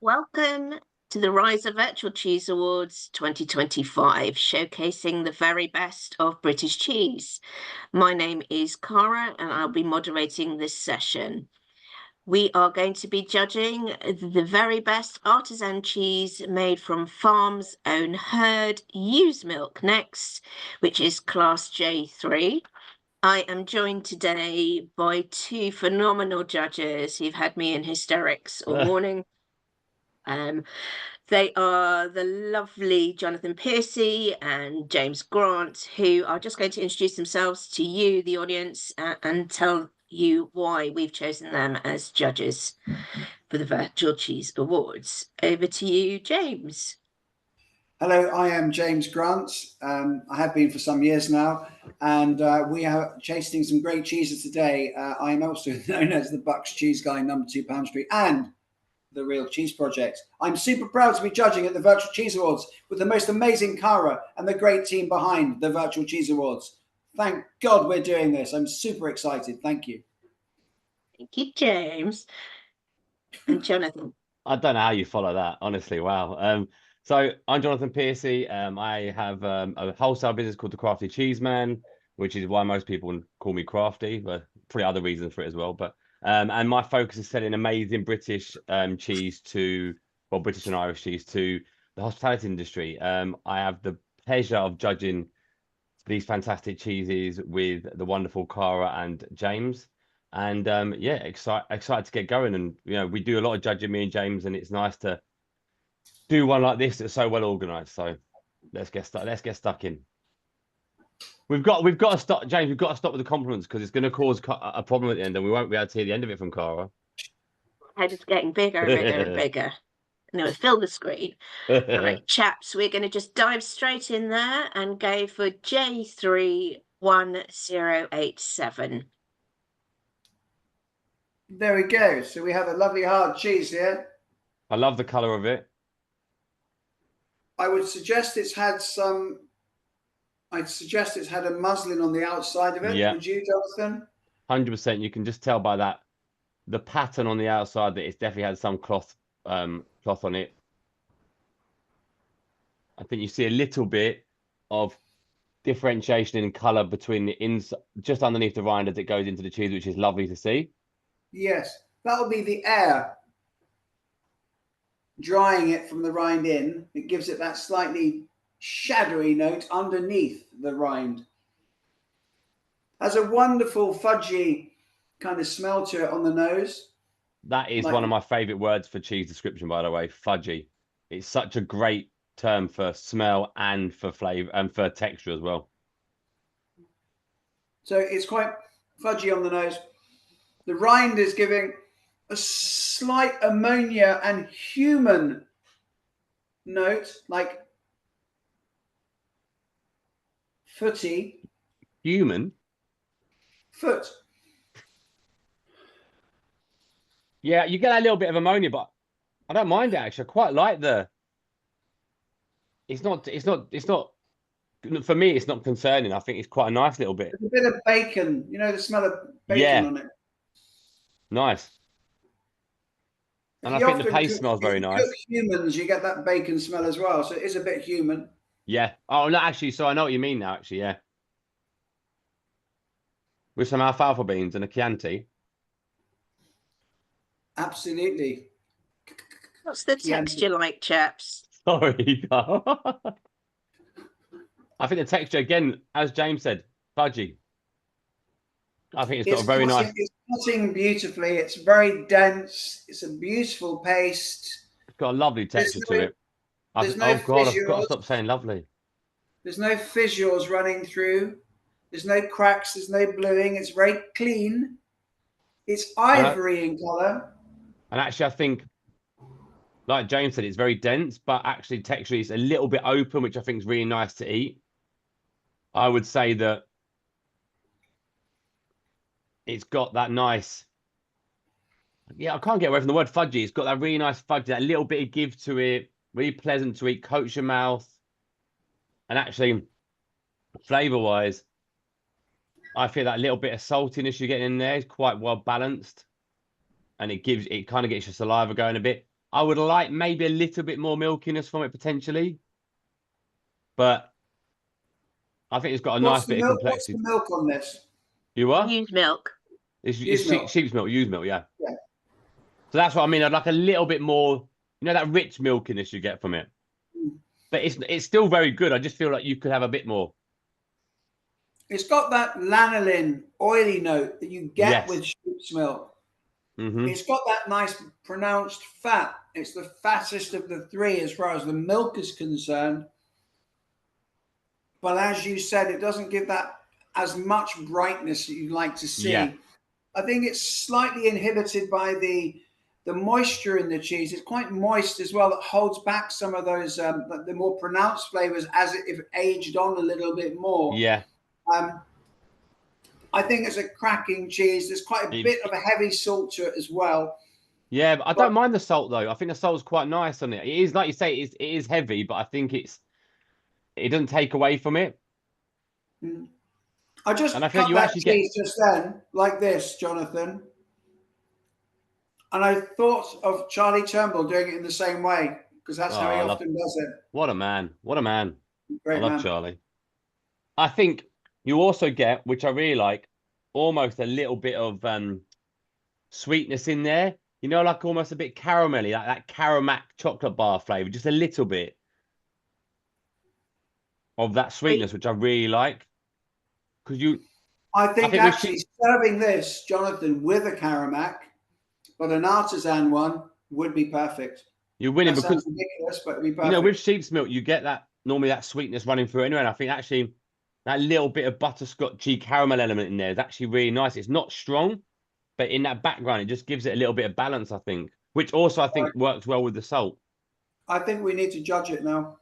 Welcome to the Rise of Virtual Cheese Awards 2025, showcasing the very best of British cheese. My name is Cara and I'll be moderating this session. We are going to be judging the very best artisan cheese made from farm's own herd used milk next, which is Class J3. I am joined today by two phenomenal judges who've had me in hysterics all morning. They are the lovely Jonathan Piercy and James Grant, who are just going to introduce themselves to you, the audience, and tell you why we've chosen them as judges for the Virtual Cheese Awards. Over to you, James. Hello, I am James Grant. I have been for some years now, and we are tasting some great cheeses today. I am also known as the Bucks Cheese Guy, number 2 Pound Street, and the Real Cheese Project. I'm super proud to be judging at the Virtual Cheese Awards with the most amazing Cara and the great team behind the Virtual Cheese Awards. Thank God we're doing this. I'm super excited. Thank you. Thank you, James. And Jonathan. I don't know how you follow that, honestly. Wow. So I'm Jonathan Piercy. I have a wholesale business called The Crafty Cheese Man, which is why most people call me Crafty, but probably other reasons for it as well. But and my focus is selling amazing British cheese British and Irish cheese to the hospitality industry. I have the pleasure of judging these fantastic cheeses with the wonderful Cara and James. And yeah, excited to get going. And we do a lot of judging, me and James, and it's nice to do one like this that's so well organized. So let's get stuck in. We've got to stop, James. We've got to stop with the compliments because it's going to cause a problem at the end, and we won't be able to hear the end of it from Cara. Head is getting bigger and bigger and bigger. And it'll fill the screen. All right, chaps, we're going to just dive straight in there and go for J31087. There we go. So we have a lovely hard cheese here. I love the color of it. I would suggest it's had some. I'd suggest it's had a muslin on the outside of it. Yeah. Would you, Jonathan? 100%. You can just tell by that, the pattern on the outside, that it's definitely had some cloth on it. I think you see a little bit of differentiation in color between the inside, just underneath the rind as it goes into the cheese, which is lovely to see. Yes, that'll be the air drying it from the rind in. It gives it that slightly shadowy note underneath the rind. Has a wonderful fudgy kind of smell to it on the nose. That is one of my favorite words for cheese description, by the way, fudgy. It's such a great term for smell and for flavor and for texture as well. So it's quite fudgy on the nose. The rind is giving a slight ammonia and human note, like footy. Human? Foot. Yeah, you get a little bit of ammonia, but I don't mind it actually. I quite like it's not for me, it's not concerning. I think it's quite a nice little bit. There's a bit of bacon, the smell of bacon on it. Nice. And I think the paste smells very nice. Cook humans, you get that bacon smell as well. So it is a bit human. Yeah. Oh, no, actually, so I know what you mean now, actually, yeah. With some alfalfa beans and a Chianti. Absolutely. What's the texture like, chaps? Sorry. I think the texture, again, as James said, fudgy. I think it's got a very nice... It's cutting beautifully. It's very dense. It's a beautiful paste. It's got a lovely texture to it. There's no I've got to stop saying lovely. There's no fissures running through. There's no cracks. There's no bluing. It's very clean. It's ivory in colour. And actually, I think, like James said, it's very dense, but actually texture is a little bit open, which I think is really nice to eat. I would say that it's got that nice, I can't get away from the word fudgy. It's got that really nice fudgy, that little bit of give to it, really pleasant to eat, coats your mouth. And actually, flavour-wise, I feel that little bit of saltiness you're getting in there is quite well balanced. And it kind of gets your saliva going a bit. I would like maybe a little bit more milkiness from it potentially, but I think it's got a nice bit of What's complexity. the milk on this? You are? Used milk. It's Used milk. sheep's milk, used milk, yeah. Yeah. So that's what I mean. I'd like a little bit more, you know, that rich milkiness you get from it. But it's still very good. I just feel like you could have a bit more. It's got that lanolin, oily note that you get Yes. with sheep's milk. Mm-hmm. It's got that nice pronounced fat. It's the fattest of the three as far as the milk is concerned. But as you said, it doesn't give that as much brightness that you'd like to see. Yeah. I think it's slightly inhibited by the moisture in the cheese. It's quite moist as well. That holds back some of those the more pronounced flavors as if aged on a little bit more. Yeah. I think it's a cracking cheese. There's quite a bit of a heavy salt to it as well. Yeah, but I don't mind the salt though. I think the salt's quite nice on it. It is like you say, it is heavy, but I think it doesn't take away from it. I just and I cut think you that actually cheese just then, like this, Jonathan. And I thought of Charlie Turnbull doing it in the same way, because that's how he often does it. What a man. What a man. Great I love man. Charlie. I think you also get, which I really like, almost a little bit of sweetness in there. You know, like almost a bit caramelly, like that Caramac chocolate bar flavor, just a little bit of that sweetness, which I really like. Because I think actually serving this, Jonathan, with a Caramac, but an artisan one would be perfect. You're winning that because sounds ridiculous, but it'd be perfect. You know, with sheep's milk, you get that normally that sweetness running through anyway. And I think actually that little bit of butterscotchy caramel element in there is actually really nice. It's not strong, but in that background, it just gives it a little bit of balance, I think, which also I think works well with the salt. I think we need to judge it now.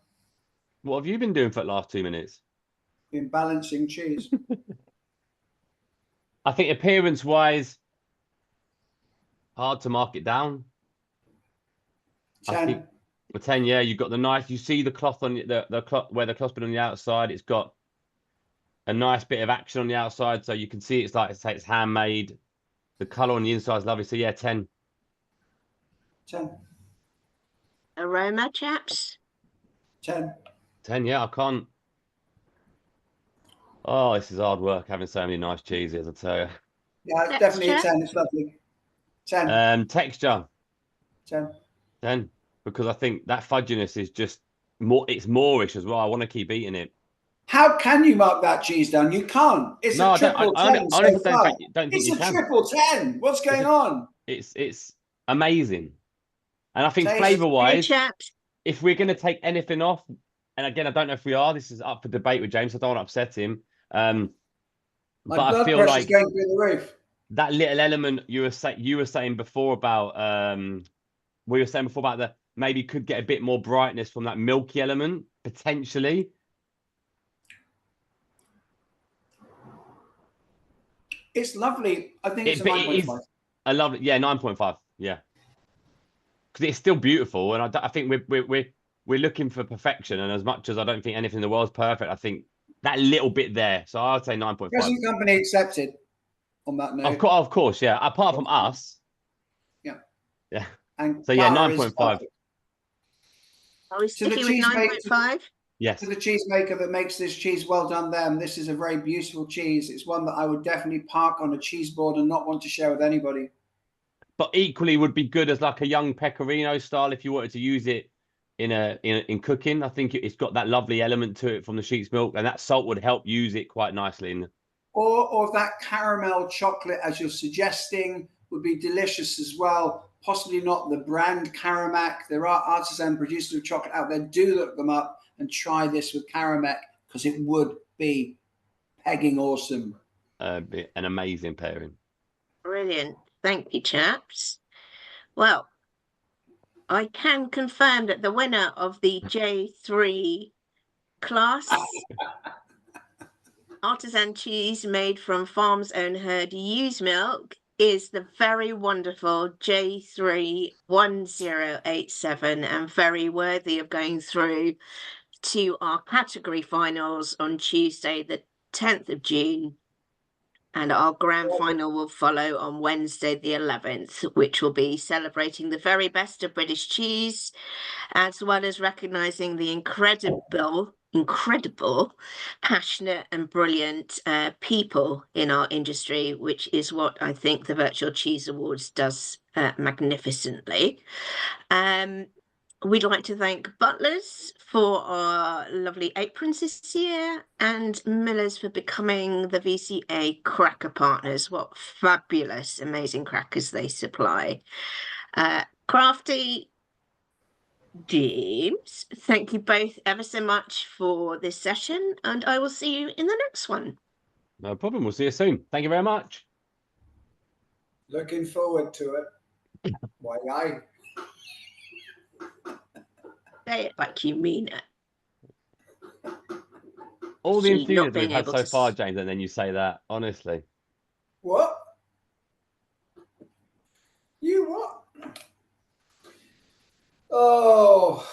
What have you been doing for the last 2 minutes? In balancing cheese. I think appearance-wise, hard to mark it down. 10. I think a 10, yeah. You've got the nice. You see the cloth on the cloth where the cloth's been on the outside. It's got a nice bit of action on the outside, so you can see it's like it's handmade. The color on the inside is lovely. So yeah, 10. 10. Aroma, chaps? 10. 10, yeah. I can't. Oh, this is hard work having so many nice cheeses, I tell you. Yeah, it's definitely a 10. It's lovely. 10. Texture. 10. 10. Because I think that fudginess is just more. It's moreish as well. I want to keep eating it. How can you mark that cheese down? You can't. It's a triple 10 so far. Don't think it's you a can. triple 10. What's going on? It's amazing. And I think Taste. flavour-wise, Hey, if we're going to take anything off, and again, I don't know if we are. This is up for debate with James. I don't want to upset him. My but I feel blood like pressure's going through the roof. That little element you were saying before about we were saying before about the maybe could get a bit more brightness from that milky element potentially. It's lovely. I think it's a 9.5. I love it. Yeah, 9.5. Yeah, because it's still beautiful, and I think we're looking for perfection. And as much as I don't think anything in the world's perfect, I think that little bit there. So I would say 9.5. Present company accepted. On that note, of course, yeah. Apart from us, yeah. And so yeah, 9.5. Are we sticking with 9.5? Yes. To the cheesemaker that makes this cheese, well done them. This is a very beautiful cheese. It's one that I would definitely park on a cheese board and not want to share with anybody. But equally would be good as like a young pecorino style if you wanted to use it in cooking. I think it's got that lovely element to it from the sheep's milk, and that salt would help use it quite nicely. Or that caramel chocolate, as you're suggesting, would be delicious as well. Possibly not the brand Caramac. There are artisan producers of chocolate out there. Do look them up and try this with Caramac, because it would be pegging awesome. An amazing pairing. Brilliant. Thank you, chaps. Well, I can confirm that the winner of the J3 class Artisan cheese made from farm's own herd used milk is the very wonderful J31087, and very worthy of going through to our category finals on Tuesday, the 10th of June and our grand final will follow on Wednesday the 11th, which will be celebrating the very best of British cheese, as well as recognising the incredible, passionate and brilliant people in our industry, which is what I think the Virtual Cheese Awards does magnificently. We'd like to thank Butlers for our lovely aprons this year, and Millers for becoming the VCA Cracker Partners. What fabulous, amazing crackers they supply. Crafty, James, thank you both ever so much for this session, and I will see you in the next one. No problem. We'll see you soon. Thank you very much. Looking forward to it. Why, aye. Say it like you mean it. All the She not enthusiasm being we've had able so to far, James, and then you say that, honestly. What? You what? Oh.